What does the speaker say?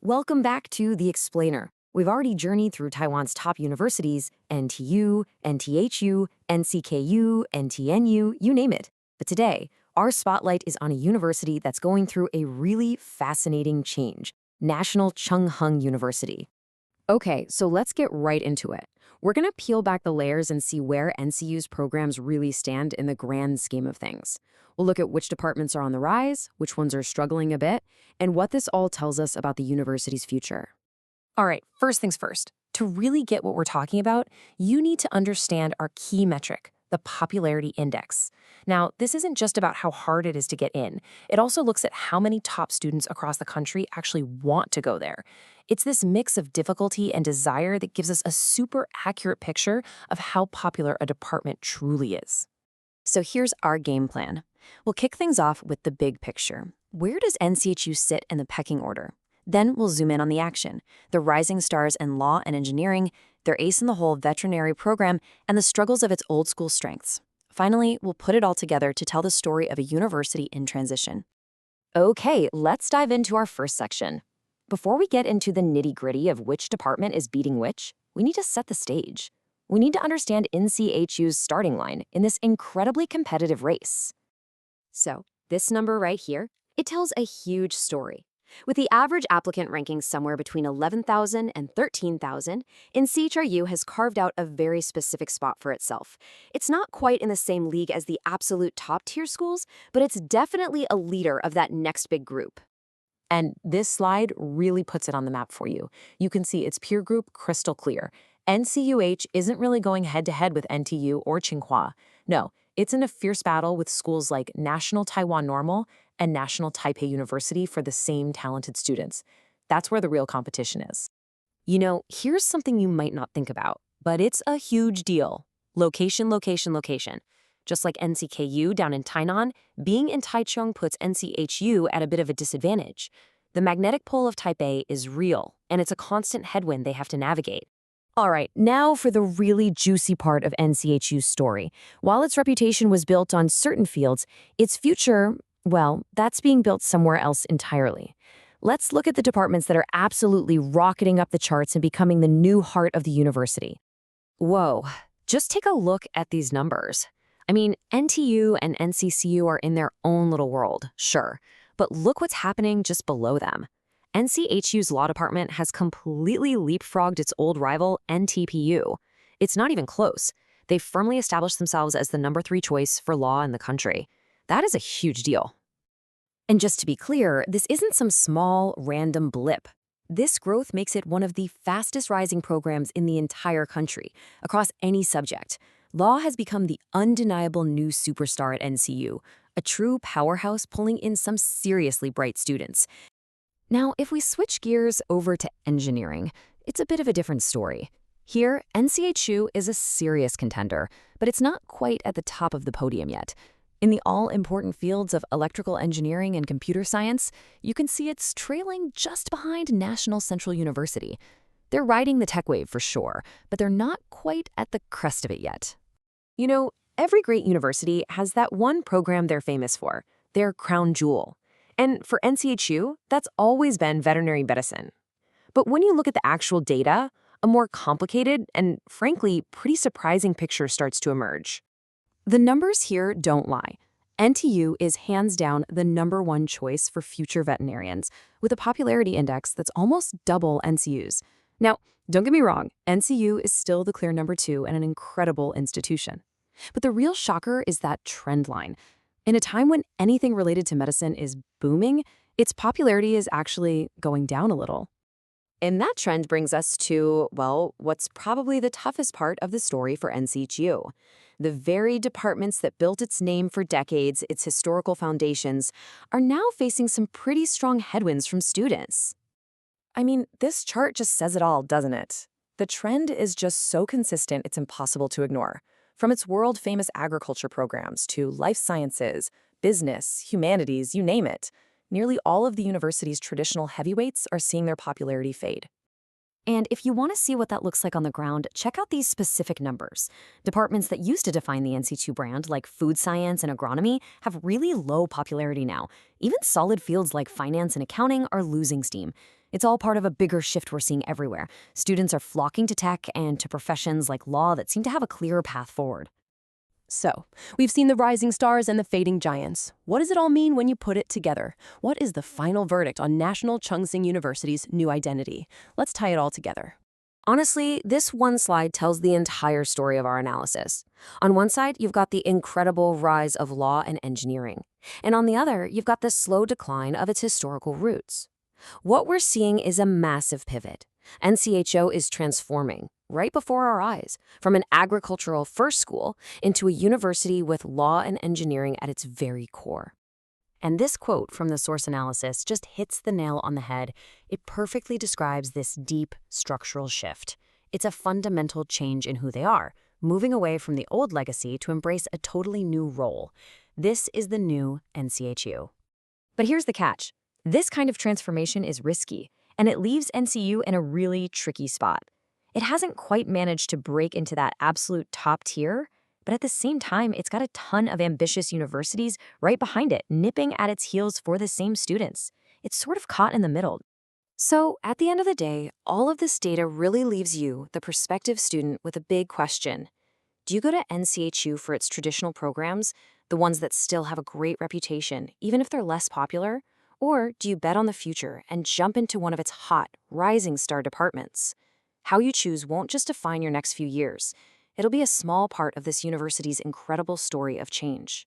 Welcome back to The Explainer. We've already journeyed through Taiwan's top universities, NTU, NTHU, NCKU, NTNU, you name it. But today, our spotlight is on a university that's going through a really fascinating change, National Chung Hung University. Okay, so let's get right into it. We're going to peel back the layers and see where NCU's programs really stand in the grand scheme of things. We'll look at which departments are on the rise, which ones are struggling a bit, and what this all tells us about the university's future. All right, first things first. To really get what we're talking about, you need to understand our key metric, the popularity index. Now, this isn't just about how hard it is to get in. It also looks at how many top students across the country actually want to go there. It's this mix of difficulty and desire that gives us a super accurate picture of how popular a department truly is. So here's our game plan. We'll kick things off with the big picture. Where does NCHU sit in the pecking order? Then we'll zoom in on the action, the rising stars in law and engineering, their ace-in-the-hole veterinary program, and the struggles of its old-school strengths. Finally, we'll put it all together to tell the story of a university in transition. Okay, let's dive into our first section. Before we get into the nitty-gritty of which department is beating which, we need to set the stage. We need to understand NCHU's starting line in this incredibly competitive race. So, this number right here, it tells a huge story. With the average applicant ranking somewhere between 11,000 and 13,000, NCHU has carved out a very specific spot for itself. It's not quite in the same league as the absolute top-tier schools, but it's definitely a leader of that next big group. And this slide really puts it on the map for you. You can see its peer group crystal clear. NCUH isn't really going head-to-head with NTU or Tsinghua. No, it's in a fierce battle with schools like National Taiwan Normal and National Taipei University for the same talented students. That's where the real competition is. You know, here's something you might not think about, but it's a huge deal. Location, location, location. Just like NCKU down in Tainan, being in Taichung puts NCHU at a bit of a disadvantage. The magnetic pole of Taipei is real, and it's a constant headwind they have to navigate. All right, now for the really juicy part of NCHU's story. While its reputation was built on certain fields, its future, well, that's being built somewhere else entirely. Let's look at the departments that are absolutely rocketing up the charts and becoming the new heart of the university. Whoa, just take a look at these numbers. I mean, NTU and NCCU are in their own little world, sure, but look what's happening just below them. NCHU's law department has completely leapfrogged its old rival, NTPU. It's not even close. They've firmly established themselves as the number 3 choice for law in the country. That is a huge deal. And just to be clear, this isn't some small, random blip. This growth makes it one of the fastest rising programs in the entire country, across any subject. Law has become the undeniable new superstar at NCU, a true powerhouse pulling in some seriously bright students. Now, if we switch gears over to engineering, it's a bit of a different story. Here, NCHU is a serious contender, but it's not quite at the top of the podium yet. In the all-important fields of electrical engineering and computer science, you can see it's trailing just behind National Central University. They're riding the tech wave for sure, but they're not quite at the crest of it yet. You know, every great university has that one program they're famous for, their crown jewel. And for NCHU, that's always been veterinary medicine. But when you look at the actual data, a more complicated and, frankly, pretty surprising picture starts to emerge. The numbers here don't lie. NTU is hands down the number 1 choice for future veterinarians, with a popularity index that's almost double NCU's. Now, don't get me wrong, NCU is still the clear number 2 and an incredible institution. But the real shocker is that trend line. In a time when anything related to medicine is booming, its popularity is actually going down a little. And that trend brings us to, well, what's probably the toughest part of the story for NCHU. The very departments that built its name for decades, its historical foundations, are now facing some pretty strong headwinds from students. I mean, this chart just says it all, doesn't it? The trend is just so consistent it's impossible to ignore. From its world-famous agriculture programs to life sciences, business, humanities, you name it, nearly all of the university's traditional heavyweights are seeing their popularity fade. And if you want to see what that looks like on the ground, check out these specific numbers. Departments that used to define the NCHU brand, like food science and agronomy, have really low popularity now. Even solid fields like finance and accounting are losing steam. It's all part of a bigger shift we're seeing everywhere. Students are flocking to tech and to professions like law that seem to have a clearer path forward. So, we've seen the rising stars and the fading giants. What does it all mean when you put it together? What is the final verdict on National Chung-Sing University's new identity? Let's tie it all together. Honestly, this one slide tells the entire story of our analysis. On one side, you've got the incredible rise of law and engineering. And on the other, you've got the slow decline of its historical roots. What we're seeing is a massive pivot. NCHU is transforming, right before our eyes, from an agricultural first school into a university with law and engineering at its very core. And this quote from the source analysis just hits the nail on the head. It perfectly describes this deep structural shift. It's a fundamental change in who they are, moving away from the old legacy to embrace a totally new role. This is the new NCHU. But here's the catch. This kind of transformation is risky, and it leaves NCU in a really tricky spot. It hasn't quite managed to break into that absolute top tier, but at the same time, it's got a ton of ambitious universities right behind it, nipping at its heels for the same students. It's sort of caught in the middle. So, at the end of the day, all of this data really leaves you, the prospective student, with a big question. Do you go to NCHU for its traditional programs, the ones that still have a great reputation, even if they're less popular? Or do you bet on the future and jump into one of its hot, rising star departments? How you choose won't just define your next few years. It'll be a small part of this university's incredible story of change.